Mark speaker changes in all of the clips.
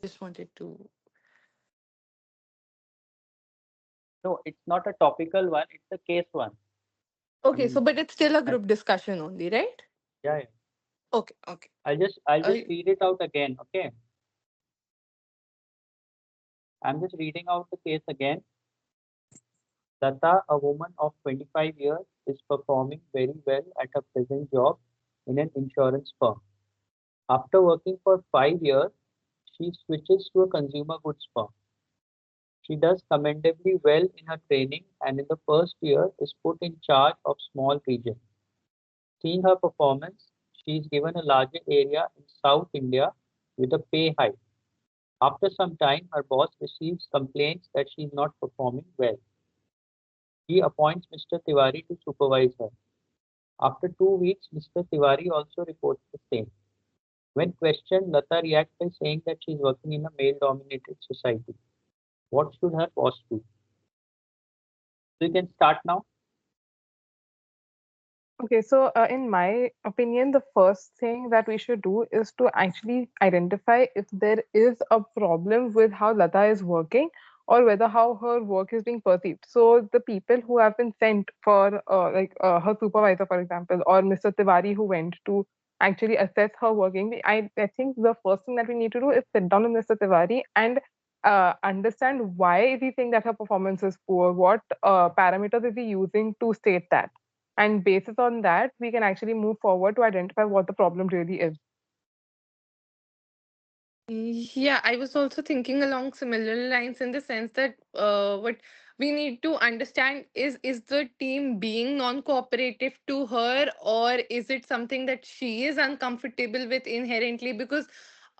Speaker 1: Just wanted to.
Speaker 2: No, it's not a topical one. It's a case one. I
Speaker 1: Okay, so
Speaker 2: mean,
Speaker 1: but it's still a
Speaker 2: I,
Speaker 1: group discussion only, right?
Speaker 2: yeah, yeah.
Speaker 1: Okay, okay.
Speaker 2: I'll just
Speaker 1: I
Speaker 2: read it out again. Okay, I'm just reading out the case again. Lata, a woman of 25 years, is performing very well at her present job in an insurance firm. After working for 5 years, she switches to a consumer goods firm. She does commendably well in her training and in the first year is put in charge of small region. Seeing her performance, she is given a larger area in South India with a pay hike. After some time, her boss receives complaints that she is not performing well. He appoints Mr. Tiwari to supervise her. After 2 weeks, Mr. Tiwari also reports the same. When questioned, Lata reacts by saying that she is working in a male-dominated society. What should her boss do? So you can start now.
Speaker 3: Okay, so in my opinion, the first thing that we should do is to actually identify if there is a problem with how Lata is working or whether how her work is being perceived. So the people who have been sent for her supervisor, for example, or Mr. Tiwari who went to actually assess her working, I think the first thing that we need to do is sit down with Mr. Tiwari and understand why is he saying that her performance is poor, what parameters is he using to state that, and basis on that we can actually move forward to identify what the problem really is.
Speaker 1: Yeah, I was also thinking along similar lines in the sense that what we need to understand is the team being non-cooperative to her, or is it something that she is uncomfortable with inherently? Because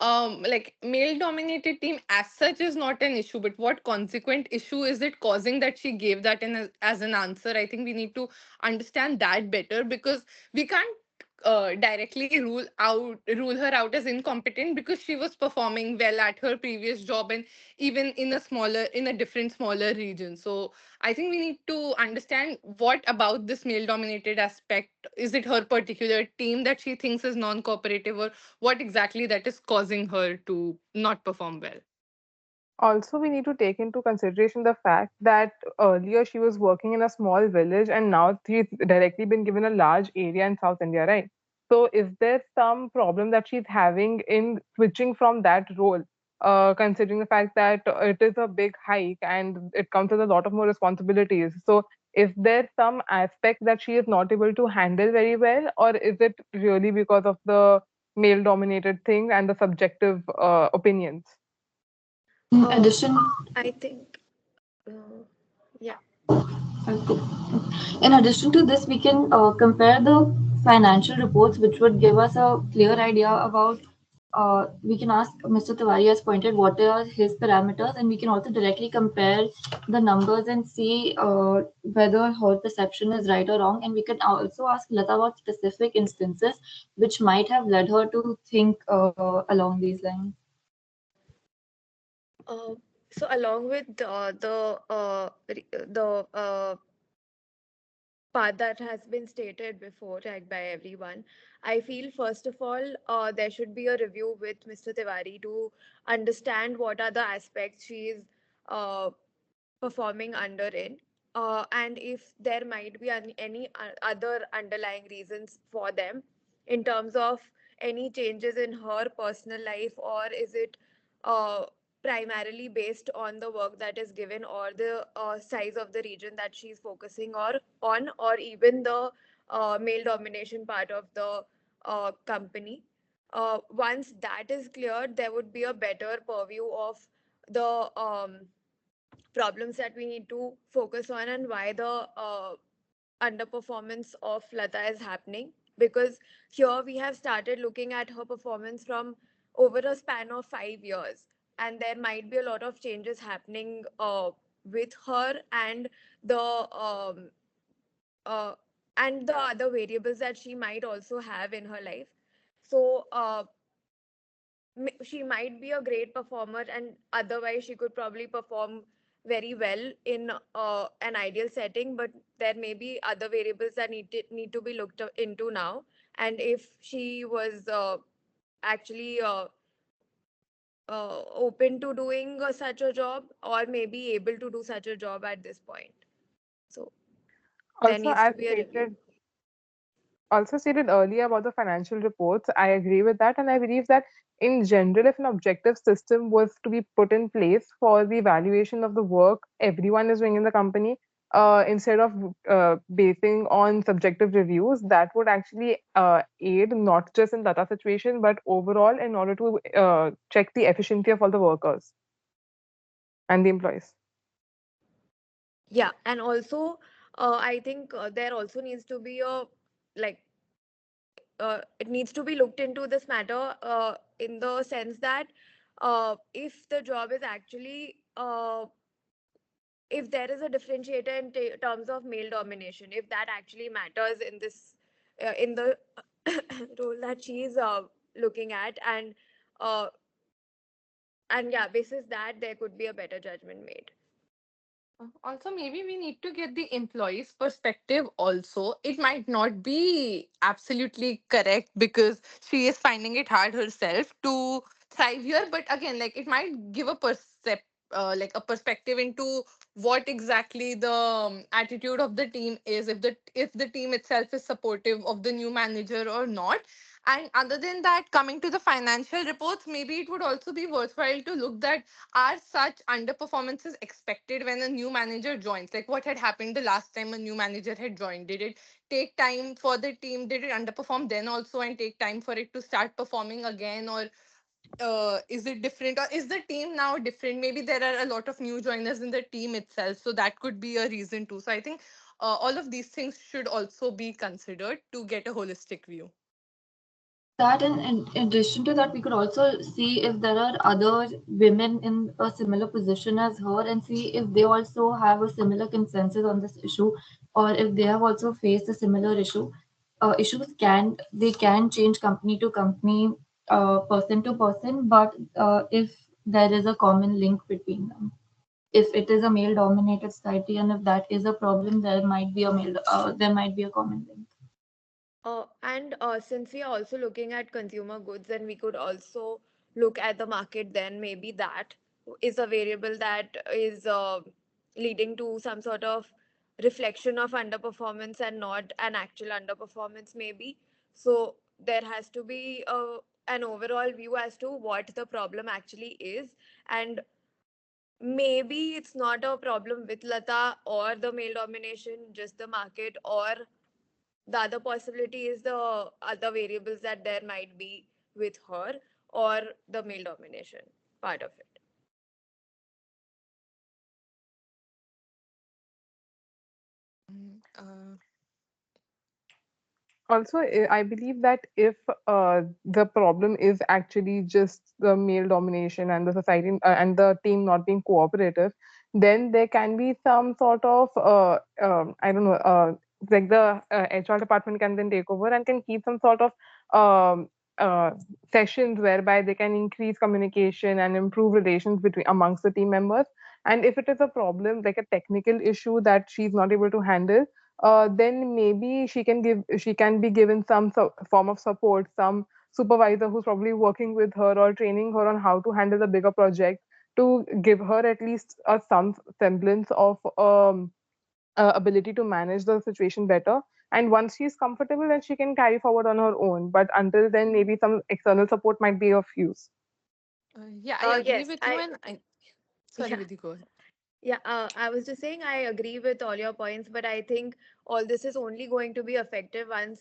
Speaker 1: like male dominated team as such is not an issue, but what consequent issue is it causing that she gave that in as an answer? I think we need to understand that better, because we can't directly rule her out as incompetent because she was performing well at her previous job, and even in a different smaller region. So I think we need to understand what about this male dominated aspect, is it her particular team that she thinks is non cooperative, or what exactly that is causing her to not perform well.
Speaker 3: Also, we need to take into consideration the fact that earlier she was working in a small village and now she's directly been given a large area in South India, right? So, is there some problem that she's having in switching from that role, considering the fact that it is a big hike and it comes with a lot of more responsibilities? So, is there some aspect that she is not able to handle very well, or is it really because of the male dominated thing and the subjective opinions?
Speaker 4: In
Speaker 5: Uh,
Speaker 4: addition,
Speaker 5: I think, uh, yeah.
Speaker 4: okay. In addition to this, we can compare the financial reports, which would give us a clear idea about. We can ask Mr. Tiwari has pointed what are his parameters, and we can also directly compare the numbers and see whether her perception is right or wrong. And we can also ask Lata about specific instances which might have led her to think along these lines.
Speaker 5: Uh, so along with the part that has been stated before, like by everyone, I feel first of all there should be a review with Mr. Tiwari to understand what are the aspects she is uh, performing under in, and if there might be any other underlying reasons for them in terms of any changes in her personal life, or is it uh, primarily based on the work that is given, or the size of the region that she's focusing or on, or even the male domination part of the company. Once that is cleared, there would be a better purview of the problems that we need to focus on, and why the underperformance of Lata is happening. Because here we have started looking at her performance from over a span of 5 years, and there might be a lot of changes happening with her the um, uh, and the other variables that she might also have in her life. So she might be a great performer, and otherwise she could probably perform very well in an ideal setting, but there may be other variables that need to be looked into now. And if she was actually open to doing such a job, or maybe able to do such a job at this point. So there
Speaker 3: Also,
Speaker 5: needs to
Speaker 3: as
Speaker 5: be a review.
Speaker 3: stated earlier about the financial reports, I agree with that, and I believe that in general, if an objective system was to be put in place for the evaluation of the work everyone is doing in the company, instead of basing on subjective reviews, that would actually aid not just in data situation but overall in order to check the efficiency of all the workers and the employees.
Speaker 5: Yeah, and also I think there also needs to be a, like, it needs to be looked into this matter in the sense that if the job is actually if there is a differentiator in terms of male domination, if that actually matters in this in the role that she is looking at, uh, and yeah, basis that there could be a better judgment made.
Speaker 1: Also, maybe we need to get the employee's perspective also. It might not be absolutely correct because she is finding it hard herself to thrive here. But again, like it might give a like a perspective into what exactly the attitude of the team is, if the team itself is supportive of the new manager or not. And other than that, coming to the financial reports, maybe it would also be worthwhile to look that are such underperformances expected when a new manager joins? Like what had happened the last time a new manager had joined? Did it take time for the team? Did it underperform then also and take time for it to start performing again? Or is it different? Or is the team now different? Maybe there are a lot of new joiners in the team itself. So that could be a reason too. So I think all of these things should also be considered to get a holistic view.
Speaker 4: That, and in addition to that, we could also see if there are other women in a similar position as her and see if they also have a similar consensus on this issue, or if they have also faced a similar issue. Issues can change company to company, person to person, but if there is a common link between them, if it is a male dominated society and if that is a problem, there might be a common link.
Speaker 5: And since we are also looking at consumer goods, then we could also look at the market. Then maybe that is a variable that is leading to some sort of reflection of underperformance and not an actual underperformance, maybe. So there has to be an overall view as to what the problem actually is, and maybe it's not a problem with Lata or the male domination, just the market, or the other possibility is the other variables that there might be with her, or the male domination part of it.
Speaker 1: Uh,
Speaker 3: Also, I believe that if the problem is actually just the male domination and the society and the team not being cooperative, then there can be some sort of I don't know, like the HR department can then take over and can keep some sort of um, uh, sessions whereby they can increase communication and improve relations between amongst the team members. And if it is a problem like a technical issue that she's not able to handle, then maybe she can be given some form of support, some supervisor who's probably working with her or training her on how to handle the bigger project, to give her at least some semblance of ability to manage the situation better. And once she's comfortable, then she can carry forward on her own. But until then, maybe some external support might be of use.
Speaker 1: yeah, I agree
Speaker 5: Yes,
Speaker 1: with you.
Speaker 5: I
Speaker 1: And I, sorry,
Speaker 5: yeah.
Speaker 1: Vidhi, go ahead.
Speaker 5: Yeah, I was just saying I agree with all your points, but I think all this is only going to be effective once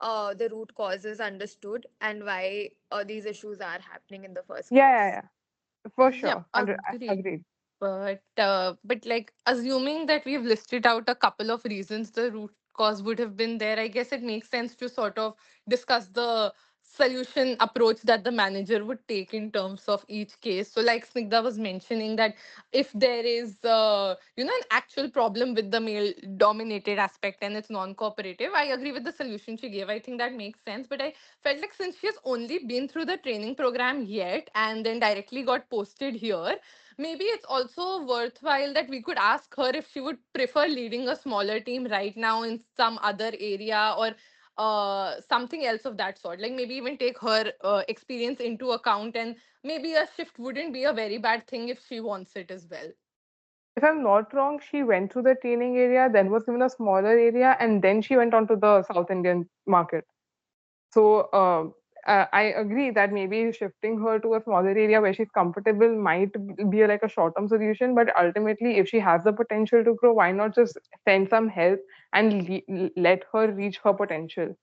Speaker 5: the root cause is understood and why these issues are happening in the first
Speaker 3: Yeah, yeah,
Speaker 5: place.
Speaker 3: yeah, for
Speaker 1: Yep,
Speaker 3: sure.
Speaker 1: agreed.
Speaker 3: Agreed.
Speaker 1: But like assuming that we've listed out a couple of reasons the root cause would have been there, I guess it makes sense to sort of discuss the solution approach that the manager would take in terms of each case. So like Snigdha was mentioning that if there is an actual problem with the male dominated aspect and it's non-cooperative, I agree with the solution she gave. I think that makes sense. But I felt like since she has only been through the training program yet and then directly got posted here, maybe it's also worthwhile that we could ask her if she would prefer leading a smaller team right now in some other area, or something else of that sort. Like maybe even take her experience into account and maybe a shift wouldn't be a very bad thing if she wants it as well.
Speaker 3: If I'm not wrong, she went through the training area, then was given a smaller area, and then she went on to the South Indian market. So I agree that maybe shifting her to a smaller area where she's comfortable might be like a short-term solution. But ultimately, if she has the potential to grow, why not just send some help and let her reach her potential?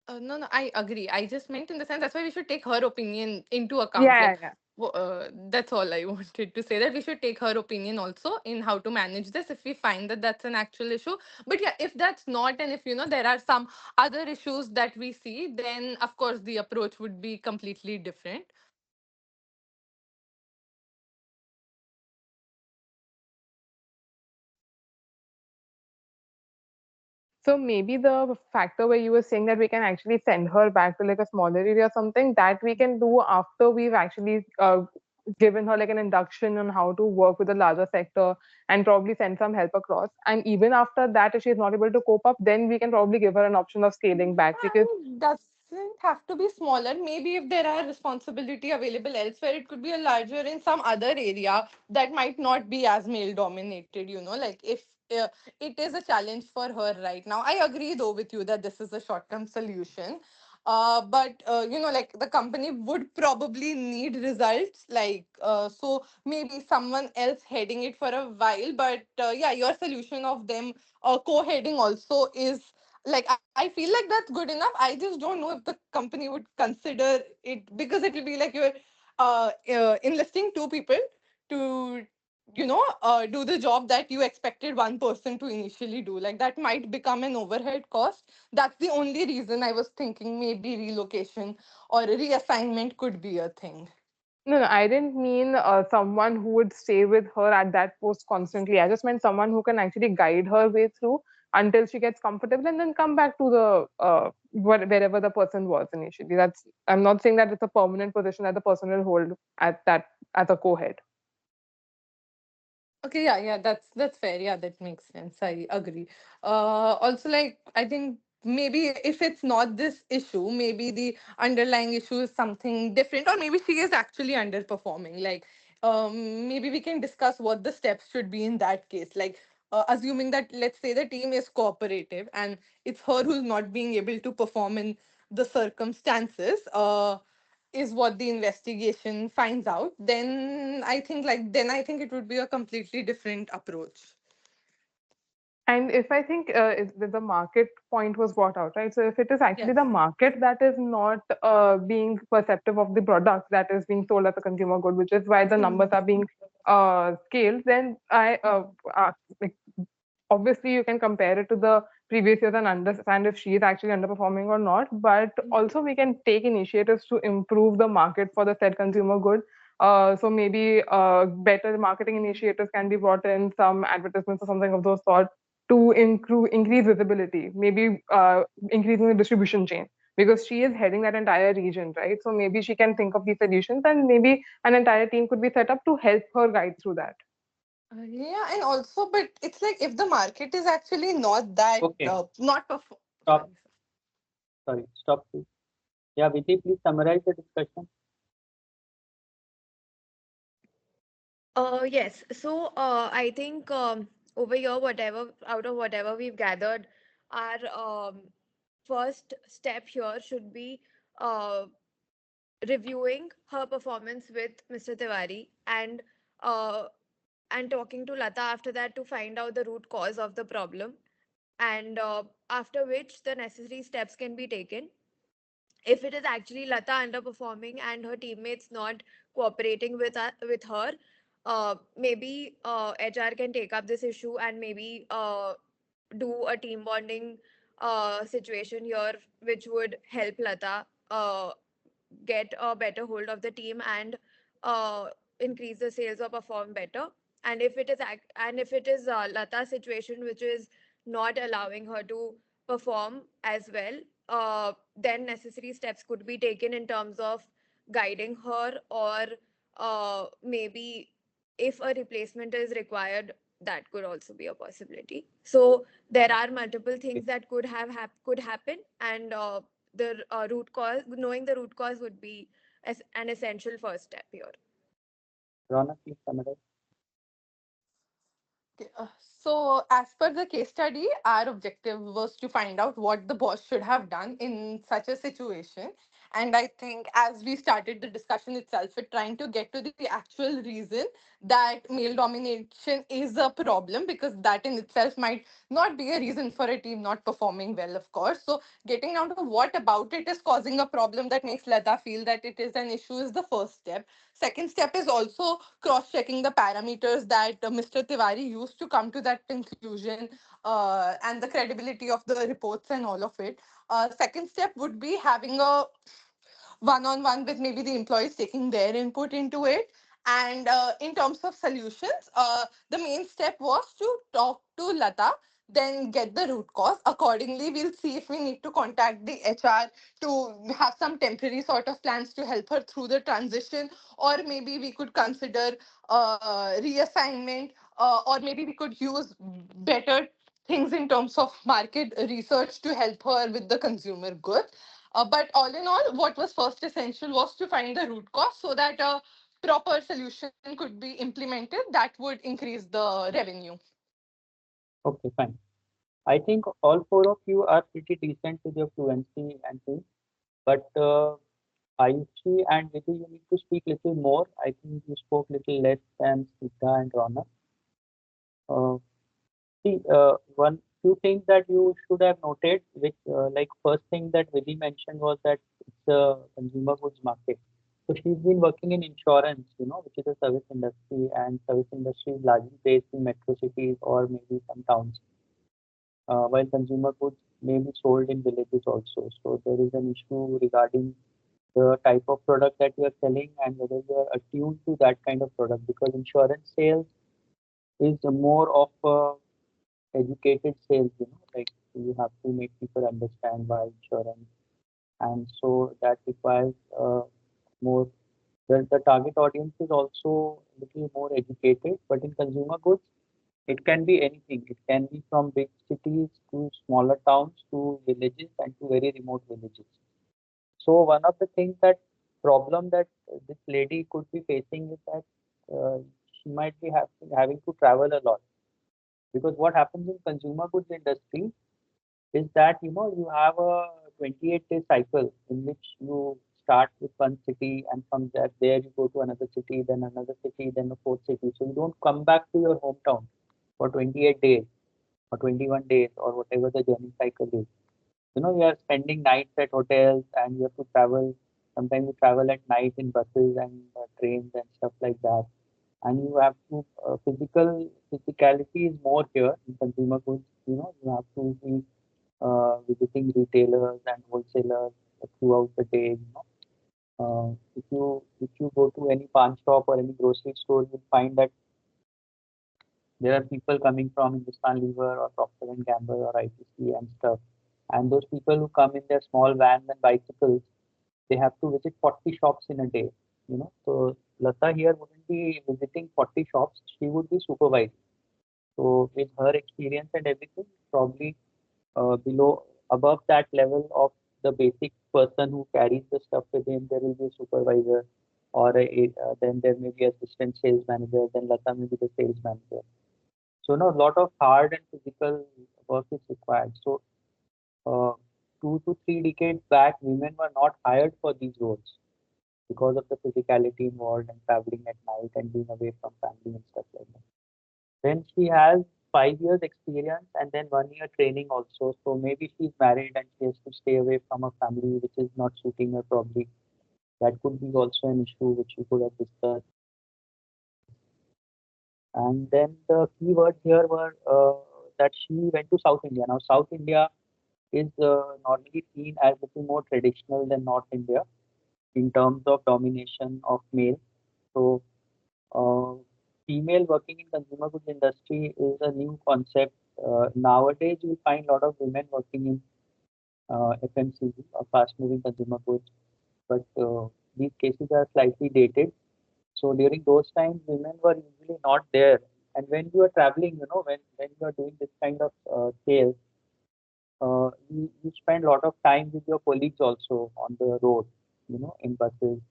Speaker 1: No, no, I agree. I just meant in the sense that's why we should take her opinion into account.
Speaker 3: Yeah,
Speaker 1: Like,
Speaker 3: yeah, yeah.
Speaker 1: that's all I wanted to say. That we should take her opinion also in how to manage this if we find that that's an actual issue. But yeah, if that's not, and if there are some other issues that we see, then of course the approach would be completely different.
Speaker 3: So maybe the factor where you were saying that we can actually send her back to like a smaller area or something that we can do after we've actually given her like an induction on how to work with the larger sector and probably send some help across. And even after that, if she's not able to cope up, then we can probably give her an option of scaling back
Speaker 1: I
Speaker 3: because
Speaker 1: mean, doesn't have to be smaller. Maybe if there are responsibility available elsewhere, it could be a larger in some other area that might not be as male dominated. Like if uh, it is a challenge for her right now. I agree though with you that this is a short term solution. But like the company would probably need results, like so maybe someone else heading it for a while. But yeah, your solution of them co-heading also is like I feel like that's good enough. I just don't know if the company would consider it because it will be like you're enlisting two people to do the job that you expected one person to initially do. Like that might become an overhead cost. That's the only reason I was thinking maybe relocation or reassignment could be a thing.
Speaker 3: no, no, I didn't mean someone who would stay with her at that post constantly. I just meant someone who can actually guide her way through until she gets comfortable and then come back to the wherever the person was initially. That's I'm not saying that it's a permanent position that the person will hold at that as a co-head.
Speaker 1: Okay, yeah, yeah, that's fair. Yeah, that makes sense. I agree. Also, like I think maybe if it's not this issue, maybe the underlying issue is something different, or maybe she is actually underperforming. Like, maybe we can discuss what the steps should be in that case. Like, assuming that let's say the team is cooperative and it's her who's not being able to perform in the circumstances. Is what the investigation finds out, then I think it would be a completely different approach.
Speaker 3: And if I think the market point was brought out, right? So if it is actually
Speaker 1: Yes.
Speaker 3: the market that is not being perceptive of the product that is being sold as a consumer good, which is why the numbers
Speaker 1: Mhm.
Speaker 3: are being scaled, then like obviously you can compare it to the previous years and understand if she is actually underperforming or not, but also we can take initiatives to improve the market for the said consumer good. So maybe better marketing initiatives can be brought in, some advertisements or something of those sort to increase visibility, maybe increasing the distribution chain, because she is heading that entire region, right? So maybe she can think of these solutions and maybe an entire team could be set up to help her guide through that.
Speaker 1: Yeah, and also, but it's like if the market is actually not that
Speaker 2: Okay,
Speaker 1: not perform.
Speaker 2: stop.
Speaker 1: Sorry.
Speaker 2: Sorry, stop. Please. Yeah, Viti, please summarize the discussion.
Speaker 5: Yes. So I think over here, whatever out of whatever we've gathered, our first step here should be uh, reviewing her performance with Mr. Tiwari uh, and talking to Lata after that to find out the root cause of the problem, and after which the necessary steps can be taken. If it is actually Lata underperforming and her teammates not cooperating with her, maybe HR can take up this issue and maybe do a team bonding situation here, which would help Lata get a better hold of the team and uh, increase the sales or perform better. And if it is Lata's situation which is not allowing her to perform as well, then necessary steps could be taken in terms of guiding her, or maybe if a replacement is required, that could also be a possibility. So there are multiple things that could happen, and the root cause knowing the root cause would be as an essential first step here.
Speaker 2: Rona, please summarize.
Speaker 1: Okay, so, as per the case study, our objective was to find out what the boss should have done in such a situation. And I think as we started the discussion itself, we're trying to get to the actual reason that male domination is a problem, because that in itself might not be a reason for a team not performing well, of course. So, getting down to what about it is causing a problem that makes Lata feel that it is an issue is the first step. Second step is also cross checking the parameters that Mr. Tiwari used to come to that conclusion, and the credibility of the reports and all of it. Second step would be having a one on one with maybe the employees taking their input into it. And in terms of solutions, the main step was to talk to Lata, then get the root cause. Accordingly, we'll see if we need to contact the HR to have some temporary sort of plans to help her through the transition, or maybe we could consider reassignment, or maybe we could use better things in terms of market research to help her with the consumer goods. But all in all, what was first essential was to find the root cause so that a proper solution could be implemented that would increase the revenue.
Speaker 2: Okay, fine. I think all four of you are pretty decent with your fluency and things, but Ayushi and Vidhu, you need to speak little more. I think you spoke little less than Sita and Rona. Uh, See, one few things that you should have noted, which like first thing that Vidhi mentioned was that it's a consumer goods market. So she's been working in insurance, which is a service industry, and service industry is largely based in metro cities or maybe some towns, while consumer goods may be sold in villages also. So there is an issue regarding the type of product that you are selling and whether you are attuned to that kind of product, because insurance sales is more of a educated sales, like you have to make people understand why insurance, and so that requires more. The target audience is also a little more educated, but in consumer goods, it can be anything. It can be from big cities to smaller towns to villages and to very remote villages. So one of the things that problem that this lady could be facing is that she might be having to travel a lot, because what happens in consumer goods industry is that you have a 28-day cycle in which you start with one city, and from there you go to another city, then a fourth city. So you don't come back to your hometown for 28 days or 21 days or whatever the journey cycle is. You are spending nights at hotels, and you have to travel. Sometimes you travel at night in buses and trains and stuff like that. And you have to physicality is more here in consumer goods. You have to be visiting retailers and wholesalers throughout the day. If you go to any pawn shop or any grocery store, you'll find that there are people coming from Hindustan Lever or Procter and Gamble or ITC and stuff. And those people who come in their small vans and bicycles, they have to visit 40 shops in a day. So Lata here wouldn't be visiting 40 shops; she would be supervising. So with her experience and everything, probably above that level of the basic person who carries the stuff with him, there will be a supervisor, or then there may be assistant sales manager, then Lata may be the sales manager. So no, a lot of hard and physical work is required. So uh, 2 to 3 decades back, women were not hired for these roles because of the physicality involved and traveling at night and being away from family and stuff like that. Then she has 5 years experience and then 1 year training also. So maybe she's married and she has to stay away from her family, which is not suiting her probably. That could be also an issue which we could have discussed. And then the key words here were that she went to South India. Now, South India is normally seen as little more traditional than North India in terms of domination of male. So, female working in consumer goods industry is a new concept. Nowadays, you find a lot of women working in FMCG or fast-moving consumer goods, but these cases are slightly dated. So during those times, women were usually not there. And when you are traveling, when you are doing this kind of sales, you spend a lot of time with your colleagues also on the road, in buses.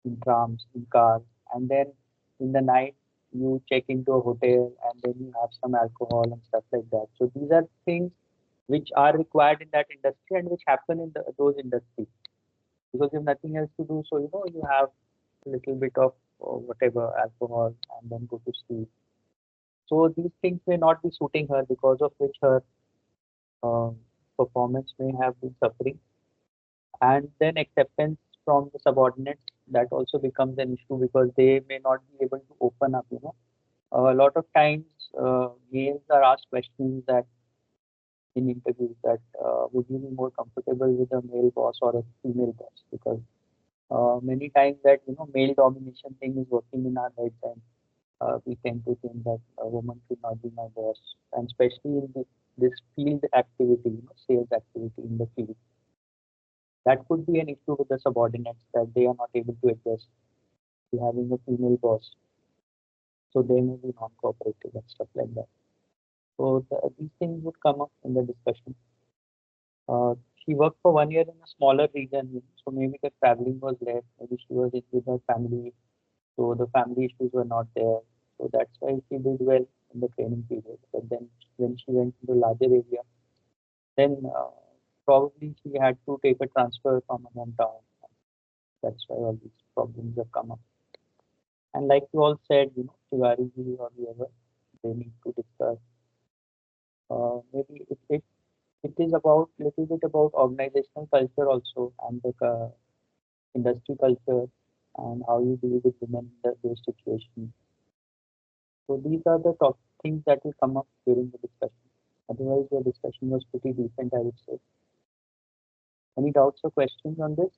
Speaker 2: in trams, in cars, and then in the night you check into a hotel and then you have some alcohol and stuff like that. So these are things which are required in that industry and which happen in those industries because you have nothing else to do. So you have a little bit of whatever alcohol and then go to sleep. So these things may not be suiting her because of which her um performance may have been suffering. And then acceptance from the subordinates, that also becomes an issue because they may not be able to open up. A lot of times males are asked questions that in interviews that would you be more comfortable with a male boss or a female boss, because many times that male domination thing is working in our heads, and we tend to think that a woman should not be my boss, and especially in this field activity, sales activity in the field, that could be an issue with the subordinates that they are not able to adjust to having a female boss. So they may be non-cooperative and stuff like that. So these things would come up in the discussion. She worked for 1 year in a smaller region, so maybe the traveling was less. Maybe she was with her family, so the family issues were not there. So that's why she did well in the training period. But then when she went to the larger area, then probably she had to take a transfer from her hometown. That's why all these problems have come up. And like you all said, Tiwari ji or whoever, they need to discuss. Maybe it is about little bit about organizational culture also and the industry culture and how you deal with women in those situations. So these are the top things that will come up during the discussion. Otherwise, the discussion was pretty decent, I would say. Any doubts or questions on this?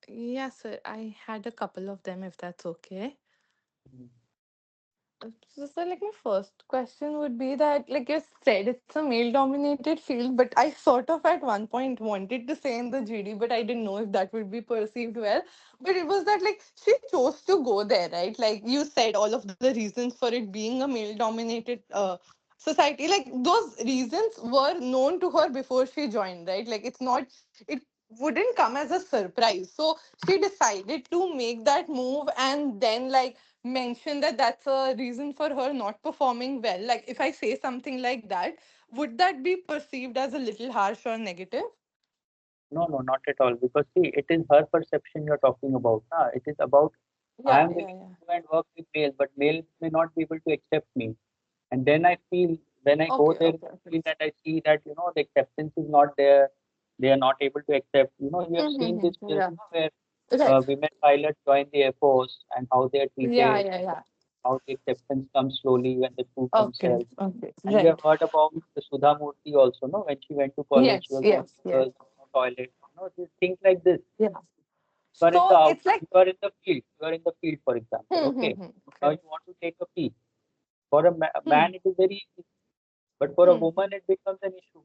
Speaker 1: Yes, sir. I had a couple of them, if that's okay.
Speaker 2: Mm.
Speaker 1: So, like, my first question would be that, like you said, it's a male dominated field, but I sort of at one point wanted to say in the GD, but I didn't know if that would be perceived well. But it was that, like, she chose to go there, right? Like, you said, all of the reasons for it being a male dominated society, like, those reasons were known to her before she joined, right? Like, it wouldn't come as a surprise. So, she decided to make that move and then, like, mention that that's a reason for her not performing well. Like, if I say something like that, would that be perceived as a little harsh or negative?
Speaker 2: No, no, not at all. Because see, it is her perception you're talking about. It is about I
Speaker 1: Yeah,
Speaker 2: am
Speaker 1: yeah,
Speaker 2: willing
Speaker 1: yeah.
Speaker 2: to go and work with males, but males may not be able to accept me. And then I feel when I go
Speaker 1: Okay,
Speaker 2: there in
Speaker 1: okay,
Speaker 2: the
Speaker 1: okay.
Speaker 2: field and I see that the acceptance is not there, they are not able to accept. You have seen
Speaker 1: Mm-hmm.
Speaker 2: this film
Speaker 1: Yeah.
Speaker 2: where
Speaker 1: Right.
Speaker 2: women pilots join the Air Force and how they are
Speaker 1: Yeah,
Speaker 2: treated,
Speaker 1: yeah, yeah.
Speaker 2: how the acceptance comes slowly when they prove
Speaker 1: Okay,
Speaker 2: themselves.
Speaker 1: okay.
Speaker 2: And you have
Speaker 1: Right.
Speaker 2: heard about the Sudha Murthy also, no? When she went to college, she
Speaker 1: Yes,
Speaker 2: was the
Speaker 1: yes,
Speaker 2: only
Speaker 1: yes.
Speaker 2: girl, no toilet, these things like this.
Speaker 1: Yeah.
Speaker 2: You are in
Speaker 1: So
Speaker 2: the
Speaker 1: it's like,
Speaker 2: you are in the field. You are in the field, for example. Okay. Now
Speaker 1: okay.
Speaker 2: you want to take a pee. For a
Speaker 1: Hmm.
Speaker 2: man, it is very easy, but for a
Speaker 1: Hmm.
Speaker 2: woman, it becomes an issue.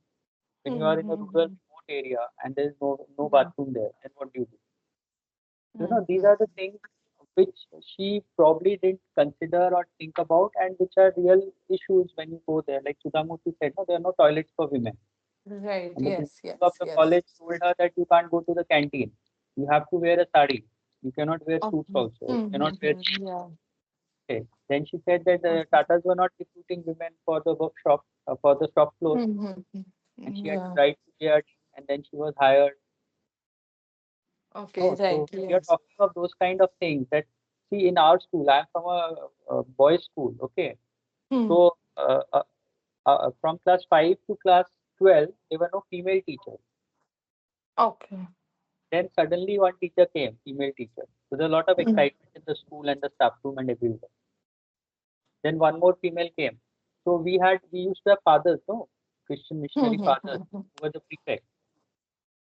Speaker 2: When you are in a rural,
Speaker 1: Hmm.
Speaker 2: remote area and there is no
Speaker 1: Yeah.
Speaker 2: bathroom there, then what do you do? These
Speaker 1: Hmm.
Speaker 2: are the things which she probably didn't consider or think about, and which are real issues when you go there. Like Sudhamurthy said, no, there are no toilets for women.
Speaker 1: Right.
Speaker 2: And the
Speaker 1: Yes,
Speaker 2: principal of
Speaker 1: yes,
Speaker 2: the
Speaker 1: yes.
Speaker 2: college told her that you can't go to the canteen. You have to wear a sari. You cannot wear suits
Speaker 1: Okay.
Speaker 2: also. You cannot wear
Speaker 1: Yeah.
Speaker 2: okay. Then she said that the
Speaker 1: Okay.
Speaker 2: Tatas were not recruiting women for the workshop, for the shop floor, and she had to
Speaker 1: Yeah.
Speaker 2: write to JRD, and then she was hired.
Speaker 1: Okay.
Speaker 2: No,
Speaker 1: Right.
Speaker 2: so we are
Speaker 1: Yes.
Speaker 2: talking of those kind of things that see in our school. I'm from a boys' school, okay.
Speaker 1: Hmm.
Speaker 2: So from class 5 to class 12, there were no female teachers.
Speaker 1: Okay.
Speaker 2: Then suddenly one teacher came, female teacher. So there's a lot of
Speaker 1: Hmm.
Speaker 2: excitement in the school and the staff room and everywhere. Then one more female came. So we used to have fathers, no, Christian missionary fathers who were the prefects.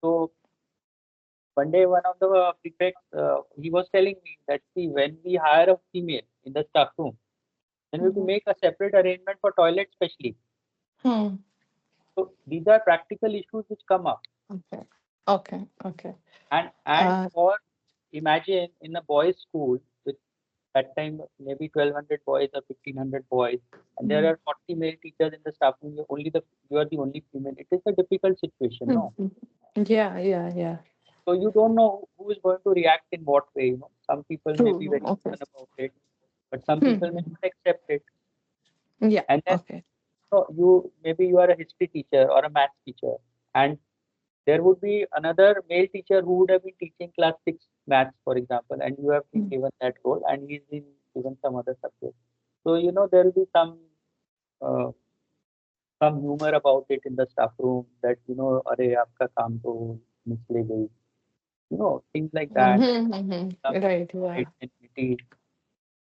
Speaker 2: So one day one of the prefects he was telling me that see when we hire a female in the staff room, then we have to make a separate arrangement for toilet specially.
Speaker 1: Hmm.
Speaker 2: So these are practical issues which come up.
Speaker 1: Okay. Okay. Okay.
Speaker 2: And for imagine in a boys' school with that time maybe 1,200 boys or 1,500 boys, and there
Speaker 1: Hmm.
Speaker 2: are 40 male teachers in the staff room. You are the only female. It is a difficult situation, no?
Speaker 1: Yeah. Yeah. Yeah.
Speaker 2: So you don't know who is going to react in what way. You know, some people may be
Speaker 1: True.
Speaker 2: very
Speaker 1: Okay.
Speaker 2: open about it, but some people may
Speaker 1: Hmm.
Speaker 2: not accept it.
Speaker 1: Yeah.
Speaker 2: And then
Speaker 1: Okay.
Speaker 2: you maybe you are a history teacher or a math teacher, and there would be another male teacher who would have been teaching class 6 maths, for example, and you have been given that role, and he's been given some other subject. So there will be uh, some humor about it in the staff room that अरे आपका काम तो निचले गई, things like that. Some
Speaker 1: Right. Yeah.
Speaker 2: pride and pity.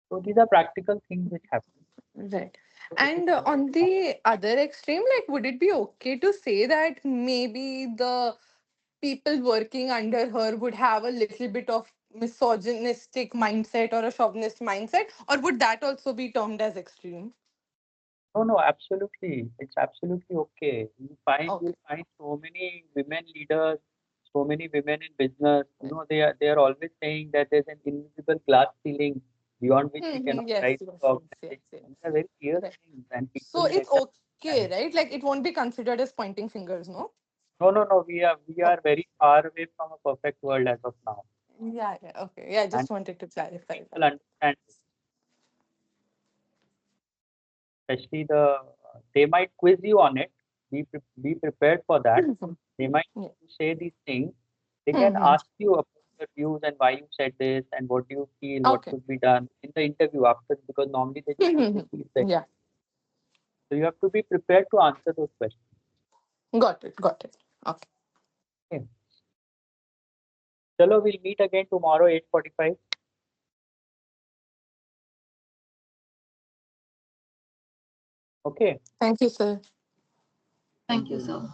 Speaker 2: So these are practical things which happen.
Speaker 1: Right.
Speaker 2: So it is
Speaker 1: And on the other extreme, like, would it be okay to say that maybe the people working under her would have a little bit of misogynistic mindset or a chauvinist mindset, or would that also be termed as extreme?
Speaker 2: No, no, absolutely. It's absolutely okay. You'll
Speaker 1: Okay.
Speaker 2: find so many women leaders, so many women in business. They are always saying that there's an invisible glass ceiling beyond which we cannot
Speaker 1: Yes,
Speaker 2: rise
Speaker 1: yes,
Speaker 2: to
Speaker 1: yes, yes,
Speaker 2: organization.
Speaker 1: yes.
Speaker 2: And they're very clear
Speaker 1: Right.
Speaker 2: things, and
Speaker 1: So
Speaker 2: people
Speaker 1: it's
Speaker 2: generally
Speaker 1: okay,
Speaker 2: understand.
Speaker 1: right? Like it won't be considered as pointing fingers, no?
Speaker 2: No, no, no. We are
Speaker 1: Okay.
Speaker 2: very far away from a perfect world as of now,
Speaker 1: Yeah, yeah, okay. Yeah, I
Speaker 2: and
Speaker 1: just wanted to clarify
Speaker 2: people
Speaker 1: that.
Speaker 2: understand it. Especially they might quiz you on it. Be prepared for that. They might
Speaker 1: Yeah.
Speaker 2: say these things. They can
Speaker 1: Hmm.
Speaker 2: ask you about your views and why you said this and what do you feel, what
Speaker 1: Okay.
Speaker 2: should be done in the interview after, because normally they just want to see the.
Speaker 1: Yeah,
Speaker 2: So you have to be prepared to answer those questions.
Speaker 1: got it, got it. Okay.
Speaker 2: Okay. Chalo, we'll meet again tomorrow 8:45. Okay.
Speaker 1: Thank you, sir.
Speaker 2: Thank
Speaker 4: Thank you,
Speaker 2: you.
Speaker 4: sir.